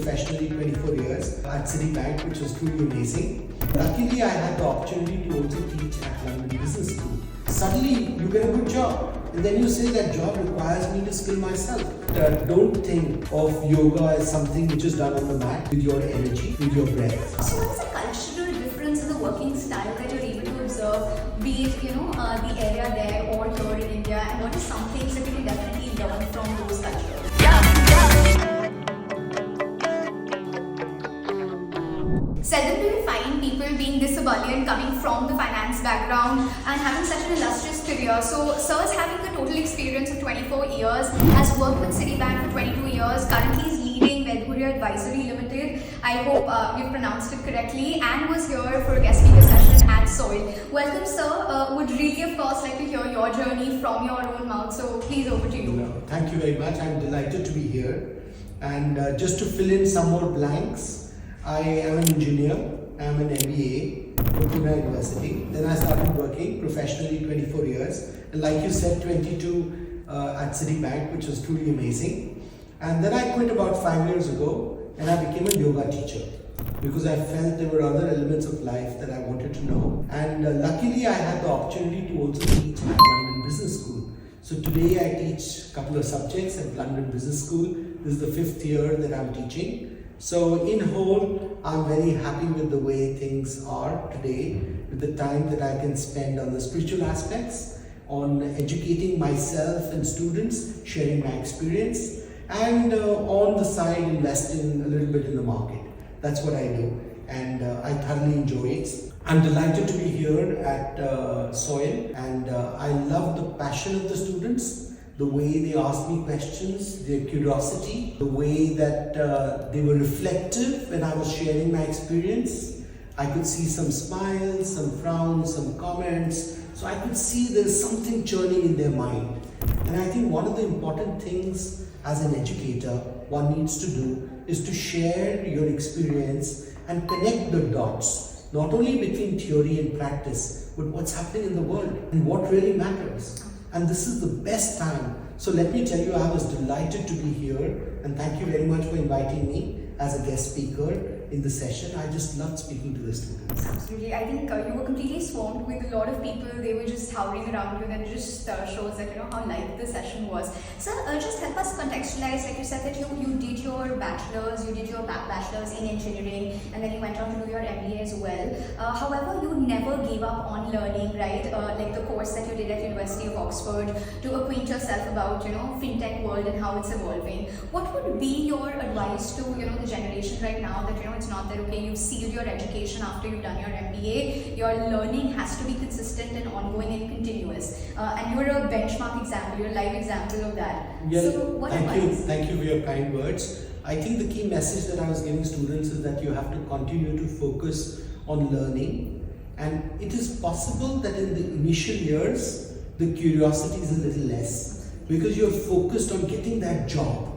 professionally 24 years at Citibank, which was truly amazing. Luckily, I had the opportunity to also teach at London Business School. Suddenly, you get a good job, and then you say that job requires me to skill myself. Don't think of yoga as something which is done on the mat with your energy, with your breath. So what is the cultural difference in the working style that you're able to observe, be it the area there or here in India, and what are some things that you can definitely learn from those cultures? Seldom do we find people being this ebullient, coming from the finance background and having such an illustrious career. So Sir's having the total experience of 24 years, has worked with Citibank for 22 years, currently is leading Vidur Advisory Limited. I hope you've pronounced it correctly, and was here for a guest speaker session at Soil. Welcome, sir. Would really, of course, like to hear your journey from your own mouth. So please, over to you. No, thank you very much. I'm delighted to be here. And just to fill in some more blanks, I am an engineer. I am an MBA from Pune University. Then I started working professionally 24 years. And like you said, 22 at Citibank, which was truly amazing. And then I quit about 5 years ago and I became a yoga teacher because I felt there were other elements of life that I wanted to know. And luckily, I had the opportunity to also teach at London Business School. So today I teach a couple of subjects at London Business School. This is the 5th year that I'm teaching. So in whole, I'm very happy with the way things are today, with the time that I can spend on the spiritual aspects, on educating myself and students, sharing my experience, and on the side investing a little bit in the market. That's what I do, and I thoroughly enjoy it. I'm delighted to be here at Soil, and I love the passion of the students, the way they asked me questions, their curiosity, the way that they were reflective when I was sharing my experience. I could see some smiles, some frowns, some comments. So I could see there's something churning in their mind. And I think one of the important things as an educator one needs to do is to share your experience and connect the dots, not only between theory and practice, but what's happening in the world and what really matters. And this is the best time. So let me tell you, I was delighted to be here, and thank you very much for inviting me as a guest speaker in the session. I just loved speaking to the students. Absolutely. I think you were completely swamped with a lot of people. They were just hovering around you. That just shows that how light the session was. Sir, just help us contextualize. Like you said that you did your bachelor's, you did your bachelor's in engineering, and then you went on to do your MBA as well. However, you never gave up on learning, right? Like the course that you did at University of Oxford to acquaint yourself about fintech world and how it's evolving. What would be your advice to the generation right now that it's not that okay, you've sealed your education after you've done your MBA, your learning has to be consistent and ongoing and continuous, and you're a benchmark example, you're a live example of that. Yeah, so what advice? Thank you for your kind words. I think the key message that I was giving students is that you have to continue to focus on learning, and it is possible that in the initial years the curiosity is a little less because you're focused on getting that job.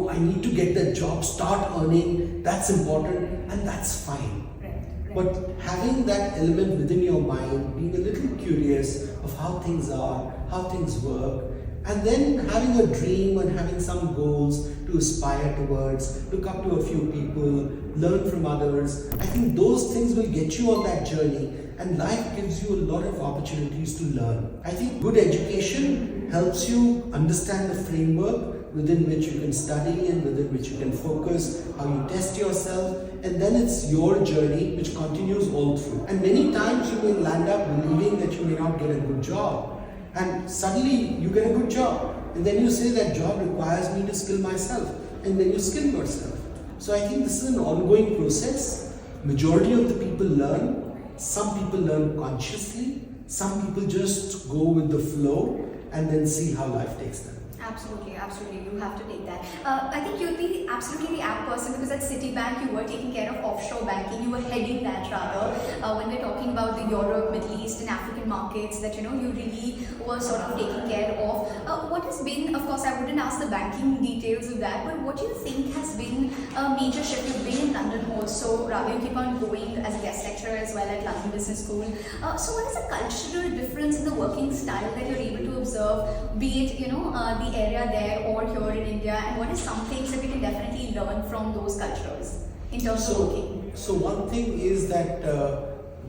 I need to get that job, start earning, that's important, and that's fine. Right. But having that element within your mind, being a little curious of how things are, how things work, and then having a dream and having some goals to aspire towards, look up to a few people, learn from others. I think those things will get you on that journey, and life gives you a lot of opportunities to learn. I think good education helps you understand the framework within which you can study and within which you can focus, how you test yourself, and then it's your journey which continues all through. And many times you may land up believing that you may not get a good job, and suddenly you get a good job, and then you say that job requires me to skill myself, and then you skill yourself. So I think this is an ongoing process. Majority of the people learn. Some people learn consciously, some people just go with the flow and then see how life takes them. Absolutely, you have to take that. I think you'd be absolutely the apt person because at Citibank you were taking care of offshore banking, you were heading that rather. When we're talking about the Europe, Middle East and African markets that you really were sort of taking care of. What has been, of course I wouldn't ask the banking details of that, but what do you think has been a major shift. You've been in London also, Ravi, you keep on going as a guest lecturer as well at London Business School. So what is the cultural difference in the working style that you're able to observe, be it, the area there or here in India, and what is some things that we can definitely learn from those cultures in terms of working? So one thing is that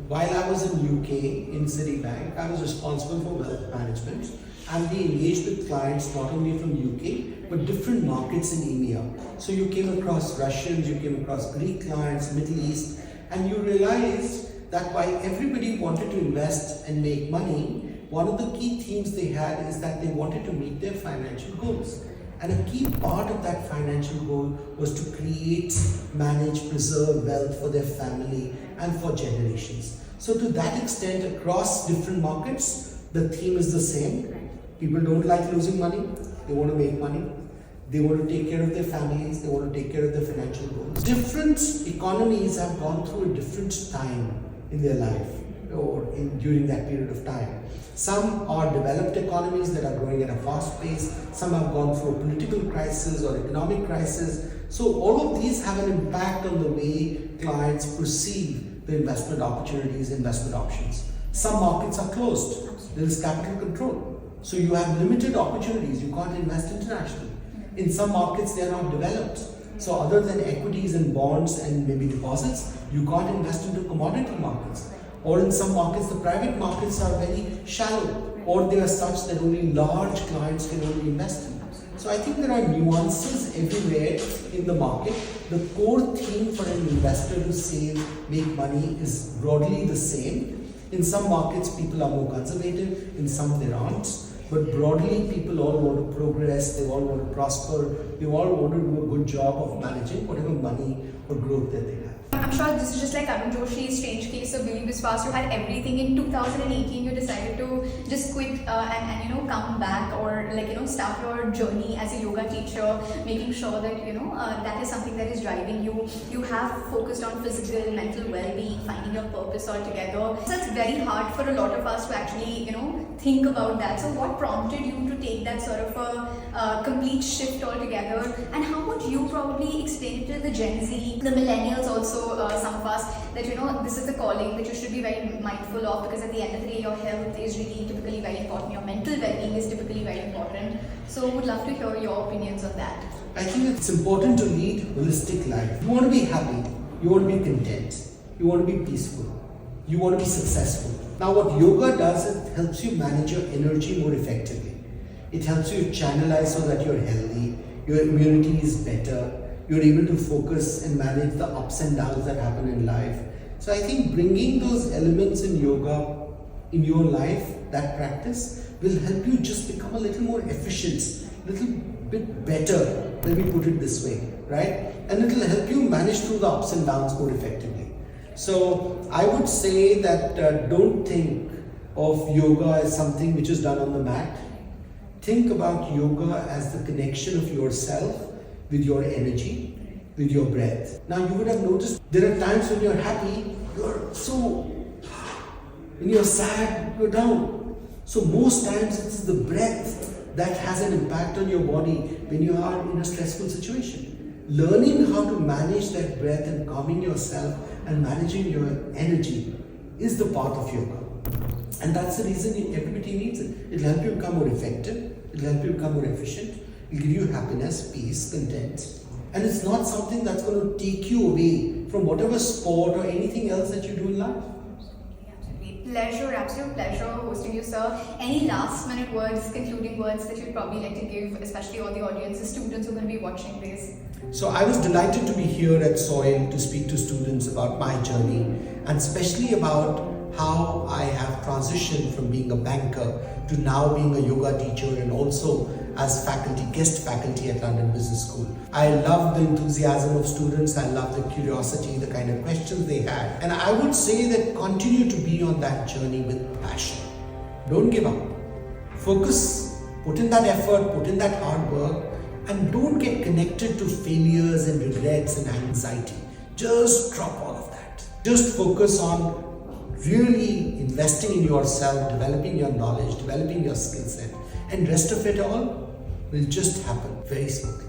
while I was in UK in Citibank, I was responsible for wealth management, and we engaged with clients not only from UK but different markets in EMEA. So you came across Russians, you came across Greek clients, Middle East, and you realized that while everybody wanted to invest and make money, one of the key themes they had is that they wanted to meet their financial goals. And a key part of that financial goal was to create, manage, preserve wealth for their family and for generations. So to that extent, across different markets, the theme is the same. People don't like losing money, they want to make money. They want to take care of their families, they want to take care of their financial goals. Different economies have gone through a different time in their life or during that period of time. Some are developed economies that are growing at a fast pace. Some have gone through a political crisis or economic crisis. So all of these have an impact on the way clients perceive the investment opportunities, investment options. Some markets are closed. There is capital control. So you have limited opportunities. You can't invest internationally. In some markets, they are not developed. So other than equities and bonds and maybe deposits, you can't invest into commodity markets. Or in some markets, the private markets are very shallow, or they are such that only large clients can only invest in. So I think there are nuances everywhere in the market. The core theme for an investor to save, make money is broadly the same. In some markets, people are more conservative, in some there aren't. But broadly, people all want to progress, they all want to prosper, they all want to do a good job of managing whatever money or growth that they have. I'm sure this is just like Arun Joshi's strange case of Billy Biswas. You had everything in 2018. You decided to just quit and come back or start your journey as a yoga teacher, making sure that that is something that is driving you. You have focused on physical, mental well-being, finding your purpose altogether. So it's very hard for a lot of us to actually think about that. So what prompted you to take that sort of a complete shift altogether? And how would you probably explain it to the Gen Z, the millennials also? Some of us, that this is the calling that you should be very mindful of, because at the end of the day your health is really typically very important, your mental well-being is typically very important. So would love to hear your opinions on that. I think it's important to lead holistic life. You want to be happy, you want to be content, you want to be peaceful, you want to be successful. Now what yoga does, it helps you manage your energy more effectively. It helps you channelize so that you're healthy, your immunity is better, you're able to focus and manage the ups and downs that happen in life. So I think bringing those elements in yoga in your life, that practice, will help you just become a little more efficient, a little bit better, let me put it this way, right? And it will help you manage through the ups and downs more effectively. So I would say that don't think of yoga as something which is done on the mat. Think about yoga as the connection of yourself with your energy, with your breath. Now you would have noticed there are times when you're happy, you're so, when you're sad, you're down. So most times it's the breath that has an impact on your body when you are in a stressful situation. Learning how to manage that breath and calming yourself and managing your energy is the path of yoga. And that's the reason everybody needs it. It'll help you become more effective, it'll help you become more efficient, it'll give you happiness, peace, content. And it's not something that's going to take you away from whatever sport or anything else that you do in life. Absolutely. Pleasure, absolute pleasure hosting you, sir. Any last minute words, concluding words that you'd probably like to give, especially all the audience, the students who are going to be watching this? So I was delighted to be here at SOIL to speak to students about my journey, and especially about how I have transitioned from being a banker to now being a yoga teacher and also as faculty, guest faculty at London Business School. I love the enthusiasm of students, I love the curiosity, the kind of questions they had. And I would say that continue to be on that journey with passion. Don't give up. Focus, put in that effort, put in that hard work, and don't get connected to failures and regrets and anxiety. Just drop all of that. Just focus on really investing in yourself, developing your knowledge, developing your skill set, and rest of it all will just happen very smoothly.